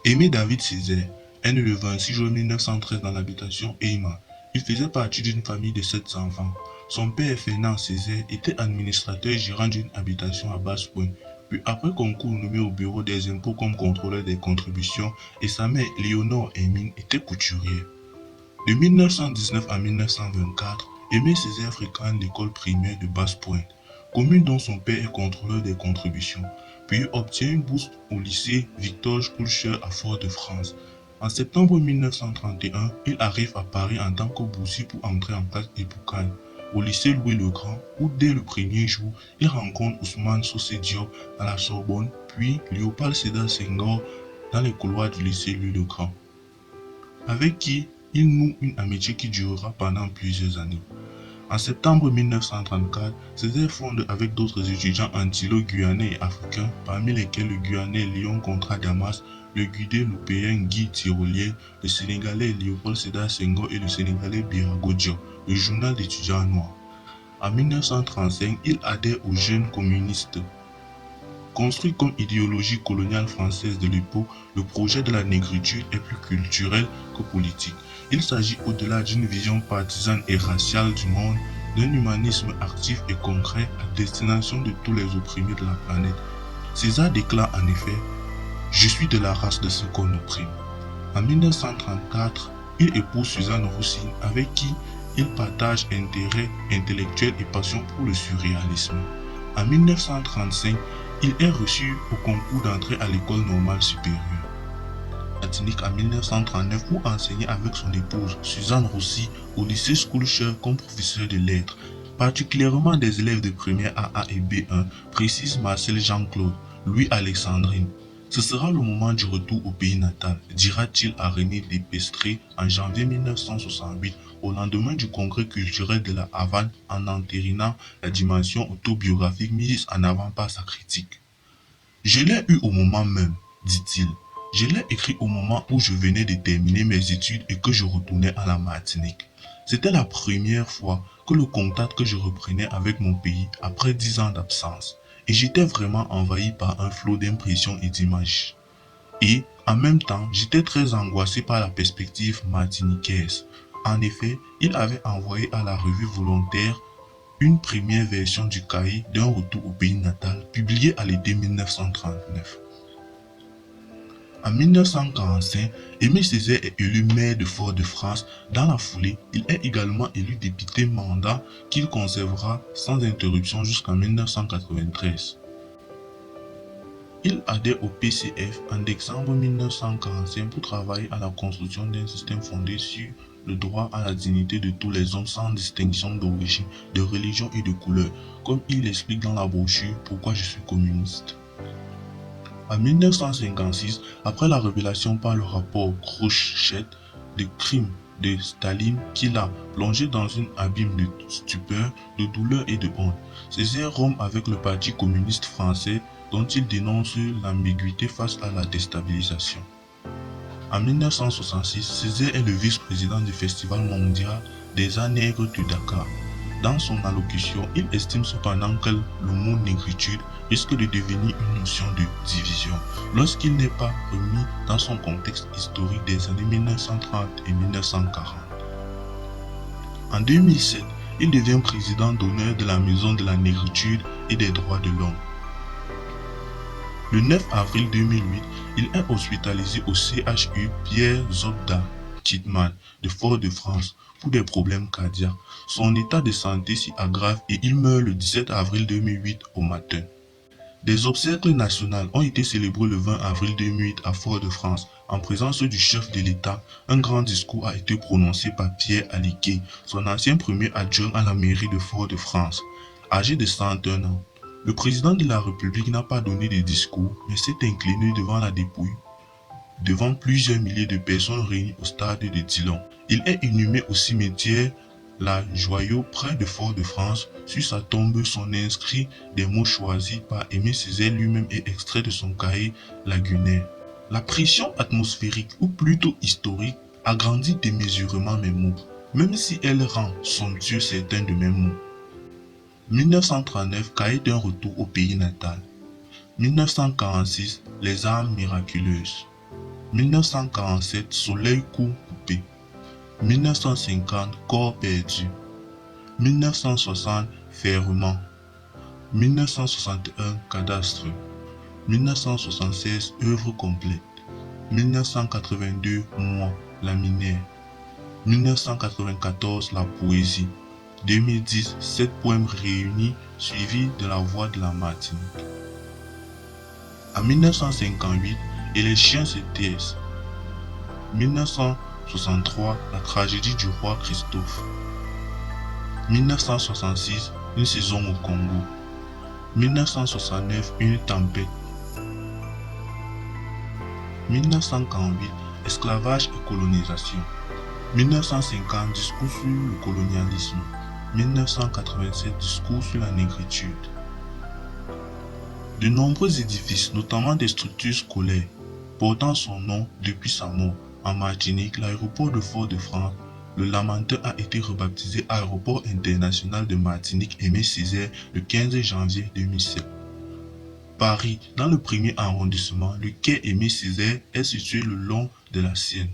Aimé David Césaire est né le 26 juin 1913 dans l'habitation Eyma. Il faisait partie d'une famille de 7 enfants. Son père, Fernand Césaire, était administrateur gérant d'une habitation à Basse-Pointe, puis après concours nommé au bureau des impôts comme contrôleur des contributions, et sa mère, Léonore Hermine, était couturière. De 1919 à 1924, Aimé Césaire fréquente l'école primaire de Basse-Pointe, commune dont son père est contrôleur des contributions, puis obtient une bourse au lycée Victor Schœlcher à Fort-de-France. En septembre 1931, il arrive à Paris en tant que boursier pour entrer en classe épocale au lycée Louis-le-Grand, où dès le premier jour, il rencontre Ousmane Socé Diop à la Sorbonne, puis Léopold Sédar Senghor dans les couloirs du lycée Louis-le-Grand, avec qui il noue une amitié qui durera pendant plusieurs années. En septembre 1934, Césaire fonde avec d'autres étudiants antilo-guyanais et africains, parmi lesquels le Guyanais Léon Contradamas, le Guadeloupéen Guy Tirolier, le Sénégalais Léopold Sédar Senghor et le Sénégalais Birago Diop, le journal d'étudiants noirs. En 1935, il adhère aux Jeunes communistes. Construit comme idéologie coloniale française de l'époque, le projet de la négritude est plus culturel que politique. Il s'agit au-delà d'une vision partisane et raciale du monde, d'un humanisme actif et concret à destination de tous les opprimés de la planète. César déclare en effet: Je suis de la race de ceux qu'on opprime. En 1934, il épouse Suzanne Roussine, avec qui il partage intérêt intellectuel et passion pour le surréalisme. En 1935, il est reçu au concours d'entrée à l'école normale supérieure Martinique en 1939 pour enseigner avec son épouse Suzanne Roussy au lycée Schœlcher comme professeur de lettres, particulièrement des élèves de première AA et B1, précise Marcel Jean-Claude, Louis-Alexandrine. Ce sera le moment du retour au pays natal, dira-t-il à René Despestré en janvier 1968, au lendemain du congrès culturel de la Havane, en entérinant la dimension autobiographique mise en avant par sa critique. Je l'ai eu au moment même, dit-il. Je l'ai écrit au moment où je venais de terminer mes études et que je retournais à la Martinique. C'était la première fois que le contact que je reprenais avec mon pays après 10 ans d'absence. Et j'étais vraiment envahi par un flot d'impressions et d'images. Et, en même temps, j'étais très angoissé par la perspective martiniquaise. En effet, il avait envoyé à la revue volontaire une première version du cahier d'un retour au pays natal, publié à l'été 1939. En 1945, Aimé Césaire est élu maire de Fort-de-France. Dans la foulée, il est également élu député mandat qu'il conservera sans interruption jusqu'en 1993. Il adhère au PCF en décembre 1945 pour travailler à la construction d'un système fondé sur le droit à la dignité de tous les hommes sans distinction d'origine, de religion et de couleur, comme il l'explique dans la brochure Pourquoi je suis communiste. En 1956, après la révélation par le rapport Khrouchtchev des crimes de Staline qui l'a plongé dans un abîme de stupeur, de douleur et de honte, Césaire rompt avec le Parti communiste français dont il dénonce l'ambiguïté face à la déstabilisation. En 1966, Césaire est le vice-président du Festival mondial des arts nègres de Dakar. Dans son allocution, il estime cependant que le mot négritude risque de devenir une notion de division lorsqu'il n'est pas remis dans son contexte historique des années 1930 et 1940. En 2007, il devient président d'honneur de la Maison de la négritude et des droits de l'homme. Le 9 avril 2008, il est hospitalisé au CHU Pierre Zobda Titman de Fort-de-France pour des problèmes cardiaques. Son état de santé s'y aggrave et il meurt le 17 avril 2008 au matin. Des obsèques nationales ont été célébrées le 20 avril 2008 à Fort-de-France. En présence du chef de l'État, un grand discours a été prononcé par Pierre Aliquet, son ancien premier adjoint à la mairie de Fort-de-France. Âgé de 101 ans, le président de la République n'a pas donné de discours, mais s'est incliné devant la dépouille, devant plusieurs milliers de personnes réunies au stade de Dillon. Il est inhumé au cimetière La Joyeuse près de Fort-de-France. Sur sa tombe sont inscrits des mots choisis par Aimé Césaire lui-même et extraits de son cahier lagunaire. La pression atmosphérique, ou plutôt historique, agrandit démesurément mes mots, même si elle rend somptueux certains de mes mots. 1939, cahier d'un retour au pays natal. 1946, les armes miraculeuses. 1947, Soleil coupé. 1950, Corps perdu. 1960, Ferment. 1961, Cadastre. 1976, œuvre complète. 1982, Moi, laminaire. 1994, la poésie. 2010, 7 poèmes réunis suivis de la voix de la Martinique. En 1958, Et les chiens se taisent. 1963, la tragédie du roi Christophe. 1966, une saison au Congo. 1969, une tempête. 1948, esclavage et colonisation. 1950, discours sur le colonialisme. 1987, discours sur la négritude. De nombreux édifices, notamment des structures scolaires, portant son nom depuis sa mort. En Martinique, l'aéroport de Fort-de-France, le Lamentin a été rebaptisé Aéroport international de Martinique Aimé Césaire le 15 janvier 2007. Paris, dans le premier arrondissement, le quai Aimé Césaire est situé le long de la Seine.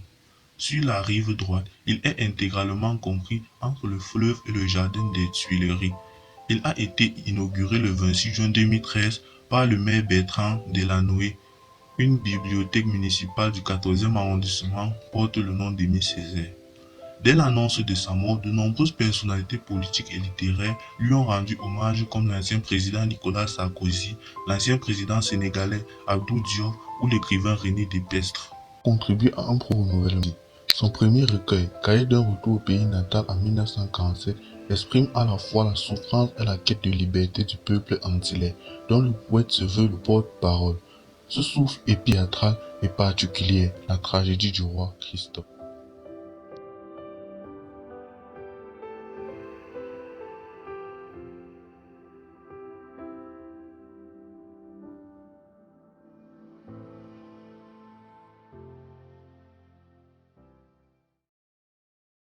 Sur la rive droite, il est intégralement compris entre le fleuve et le jardin des Tuileries. Il a été inauguré le 26 juin 2013 par le maire Bertrand Delanoë. Une bibliothèque municipale du 14e arrondissement porte le nom d'Aimé Césaire. Dès l'annonce de sa mort, de nombreuses personnalités politiques et littéraires lui ont rendu hommage comme l'ancien président Nicolas Sarkozy, l'ancien président sénégalais Abdou Diop ou l'écrivain René Despestre. Contribué à un pro-renouvellement. Son premier recueil, Cahier d'un retour au pays natal en 1947, exprime à la fois la souffrance et la quête de liberté du peuple antillais, dont le poète se veut le porte-parole. Ce souffle épithéâtral est particulier, la tragédie du roi Christophe.